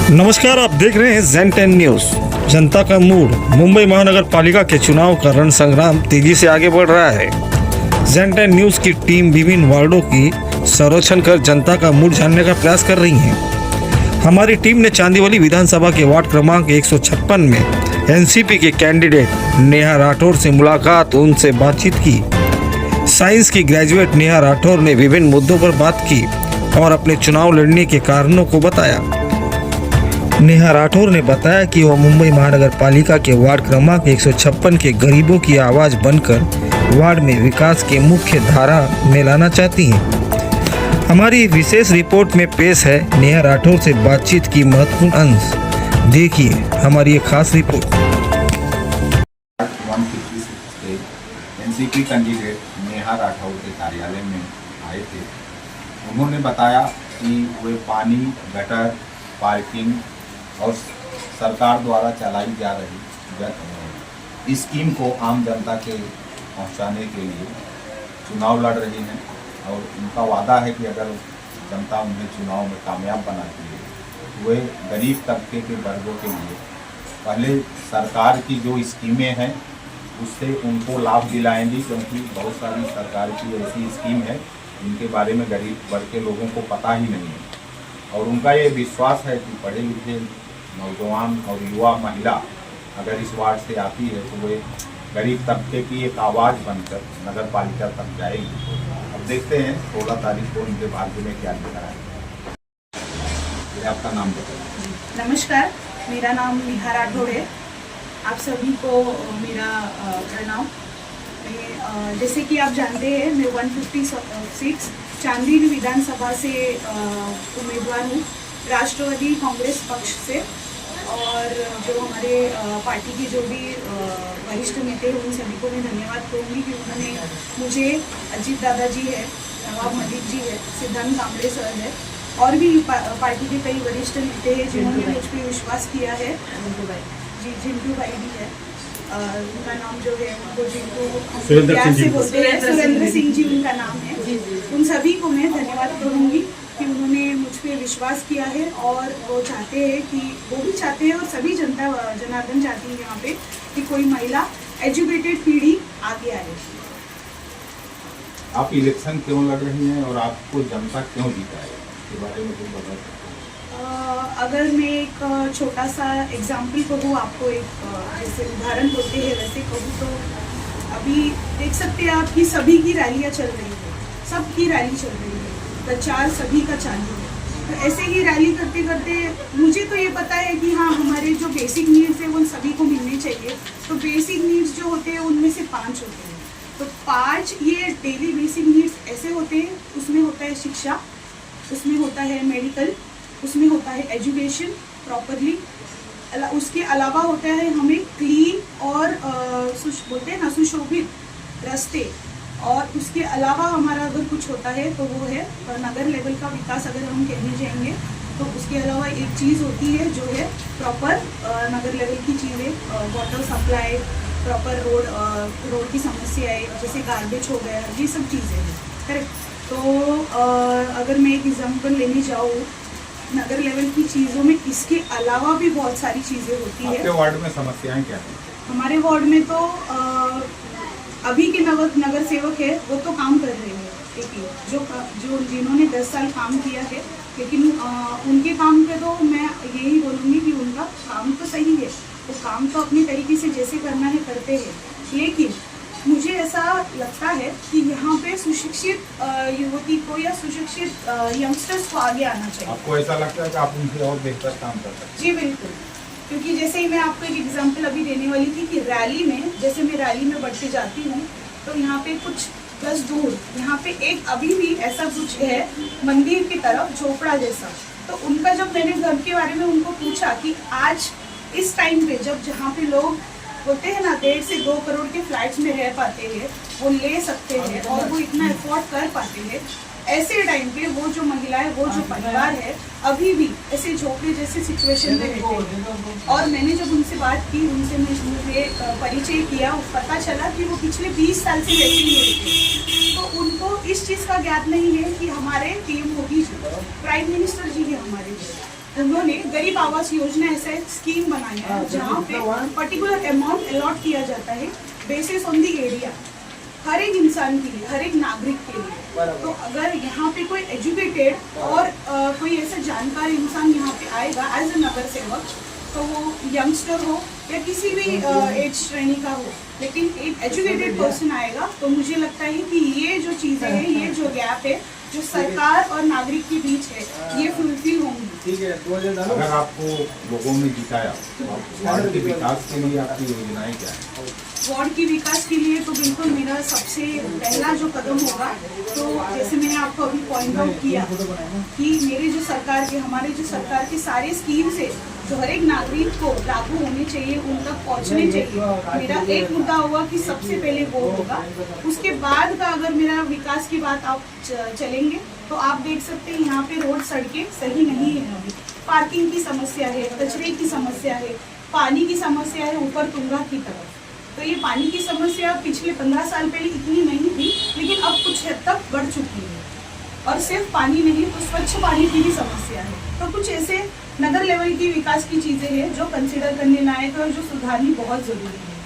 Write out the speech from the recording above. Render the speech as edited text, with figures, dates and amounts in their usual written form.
नमस्कार, आप देख रहे हैं ज़ेन10 न्यूज़। जनता का मूड। मुंबई महानगर पालिका के चुनाव का रण संग्राम तेजी से आगे बढ़ रहा है। ज़ेन10 न्यूज़ की टीम विभिन्न वार्डों की सर्वेक्षण कर जनता का मूड जानने का प्रयास कर रही है। हमारी टीम ने चांदीवली विधानसभा के वार्ड क्रमांक 156 में एनसीपी के कैंडिडेट नेहा राठौर से मुलाकात, उनसे बातचीत की। साइंस की ग्रेजुएट नेहा राठौर ने विभिन्न मुद्दों पर बात की और अपने चुनाव लड़ने के कारणों को बताया। नेहा राठौर ने बताया कि वह मुंबई महानगर पालिका के वार्ड क्रमांक 156 के गरीबों की आवाज बनकर वार्ड में विकास के मुख्य धारा में लाना चाहती हैं। हमारी विशेष रिपोर्ट में पेश है नेहा राठौर से बातचीत की महत्वपूर्ण अंश। देखिए हमारी ये खास report. NCP candidate Neha Rathore के कार्यालय में आए थे। उन्होंने बताया कि वे पानी, गटर, पार्किंग और सरकार द्वारा चलाई जा रही स्कीम को आम जनता के पहुंचाने के लिए चुनाव लड़ रही हैं और उनका वादा है कि अगर जनता उन्हें चुनाव में कामयाब बनाती है तो वे गरीब तबके के वर्गों के लिए पहले सरकार की जो स्कीमें हैं उससे उनको लाभ दिलाएंगी, क्योंकि बहुत सारी सरकार की ऐसी स्कीम है जिनके बारे में गरीब वर्ग के लोगों को पता ही नहीं है। और उनका ये विश्वास है कि पढ़े लिखे नौजवान और युवा महिला अगर इस वार्ड से आती है तो वे गरीब तबके की एक आवाज़ बनकर नगर पालिका तक जाएगी। अब देखते हैं 16 तारीख को उनके भाग्य में क्या लिखा है। आपका नाम बताइए। नमस्कार, मेरा नाम नेहा राठौर है। आप सभी को मेरा प्रणाम। जैसे कि आप जानते हैं, मैं 156 चांदीवली विधानसभा से उम्मीदवार हूँ, राष्ट्रवादी कांग्रेस पक्ष से। और जो हमारे पार्टी के जो भी वरिष्ठ नेता हैं उन सभी को मैं धन्यवाद कहूँगी कि उन्होंने मुझे, अजीत दादाजी है, नवाब मलिक जी है, सिद्धांत कांबड़े सर है और भी पार्टी के कई वरिष्ठ नेता हैं जिन्होंने मुझ पर विश्वास किया है। जी, जिंटू भाई भी है, उनका नाम जो है उनको जिंटू प्यार से बोलते हैं, सुरेंद्र सिंह जी उनका नाम है। उन सभी को मैं धन्यवाद करूँगी कि उन्होंने मुझ पे विश्वास किया है और वो चाहते हैं कि वो भी चाहते हैं और सभी जनता जनार्दन चाहती है यहाँ पे कि कोई महिला एजुकेटेड पीढ़ी आगे आए। आप इलेक्शन क्यों लड़ रही हैं और आपको जनता क्यों जीता है, इसके बारे में कुछ बता सकते हैं? अगर मैं एक छोटा सा एग्जाम्पल कहूँ आपको, एक जैसे उदाहरण होते हैं वैसे कहूँ तो अभी देख सकते हैं आप कि सभी की रैलियाँ चल रही है, सबकी रैली चल रही है, प्रचार सभी का चालू है। तो ऐसे ही रैली करते करते मुझे तो ये पता है कि हाँ, हमारे जो बेसिक नीड्स है वो सभी को मिलने चाहिए। तो बेसिक नीड्स जो होते हैं उनमें से 5 होते हैं। तो 5 ये डेली बेसिक नीड्स ऐसे होते हैं, उसमें होता है शिक्षा, उसमें होता है मेडिकल, उसमें होता है एजुकेशन प्रॉपरली, उसके अलावा होता है हमें क्लीन और बोलते हैं ना सुशोभित रास्ते, और उसके अलावा हमारा अगर कुछ होता है तो वो है नगर लेवल का विकास। अगर हम कहने जाएंगे तो उसके अलावा एक चीज़ होती है जो है प्रॉपर नगर लेवल की चीज़ें, वाटर सप्लाई, प्रॉपर रोड की समस्याएं, जैसे गार्बेज हो गया, ये सब चीज़ें हैं, करेक्ट। तो अगर मैं एक एग्जाम्पल लेने जाऊँ नगर लेवल की चीज़ों में, इसके अलावा भी बहुत सारी चीज़ें होती है। आपके वार्ड में समस्याएं क्या हैं? हमारे वार्ड में तो अभी के नगर सेवक है वो तो काम कर रहे हैं, ठीक है, जो जिन्होंने 10 साल काम किया है, लेकिन उनके काम पे तो मैं यही बोलूँगी कि उनका काम तो सही है, वो काम तो अपने तरीके से जैसे करना है करते हैं। लेकिन मुझे ऐसा लगता है कि यहाँ पे सुशिक्षित युवती को या सुशिक्षित यंगस्टर्स को आगे आना चाहिए। आपको ऐसा लगता है कि आप उनसे और बेहतर काम कर सकते हैं? जी बिल्कुल, क्योंकि जैसे ही मैं आपको एक एग्जांपल अभी देने वाली थी कि रैली में, जैसे मैं रैली में बढ़ते जाती हूँ तो यहाँ पे कुछ 10 दूर यहाँ पे एक अभी भी ऐसा कुछ है मंदिर की तरफ झोपड़ा जैसा। तो उनका जब मैंने घर के बारे में उनको पूछा कि आज इस टाइम पे जब जहाँ पे लोग होते हैं ना 1.5 से 2 करोड़ के फ्लैट्स में रह पाते हैं, वो ले सकते हैं और वो इतना अफोर्ड कर पाते हैं, ऐसे टाइम पे वो जो महिलाएं, वो जो परिवार है अभी भी ऐसे झोपड़े जैसे सिचुएशन में रहते हैं। और मैंने जब उनसे बात की, उनसे मुझे परिचय किया, पता चला कि वो पिछले 20 साल से वैसे ही रहते। तो उनको इस चीज़ का ज्ञात नहीं है कि हमारे PM Modi ji, prime minister जी है हमारे, उन्होंने गरीब आवास योजना ऐसा एक स्कीम बनाया है जहाँ पे पर्टिकुलर अमाउंट अलॉट किया जाता है बेसिस ऑन दी एरिया, हर एक इंसान के लिए, हर एक नागरिक के लिए। तो अगर यहाँ पे कोई एजुकेटेड और कोई ऐसा जानकार इंसान यहाँ पे आएगा एज ए नगर सेवक, तो वो यंगस्टर हो या किसी भी एज श्रेणी का हो, लेकिन एक एजुकेटेड पर्सन आएगा तो मुझे लगता है कि ये जो चीज़ें हैं, ये जो गैप है जो सरकार और नागरिक के बीच है, ये फुलफिल होंगी। ठीक है, अगर आपको लोगों ने जिताया तो वार्ड के विकास के लिए आपकी योजनाएं क्या है? वार्ड के विकास के लिए तो बिल्कुल मेरा सबसे पहला जो कदम होगा, तो जैसे मैंने आपको अभी पॉइंट आउट किया कि मेरे जो सरकार के, हमारे जो सरकार के सारे स्कीम्स है जो हर एक नागरिक को लागू होने चाहिए, उन तक पहुंचने चाहिए। मेरा एक मुद्दा होगा कि सबसे पहले वो होगा, उसके बाद का अगर मेरा विकास की बात आप चलेंगे तो आप देख सकते हैं यहाँ पे रोड सड़कें सही नहीं है, अभी पार्किंग की समस्या है, कचरे की समस्या है, पानी की समस्या है ऊपर तुंगा की तरफ। तो ये पानी की समस्या पिछले 15 साल पहले इतनी नहीं थी, लेकिन अब कुछ हद तक बढ़ चुकी है। और सिर्फ पानी नहीं तो स्वच्छ पानी की भी समस्या है। तो कुछ ऐसे नगर लेवल की विकास की चीज़ें हैं जो कंसिडर करने लायक है और जो सुधारनी बहुत ज़रूरी है।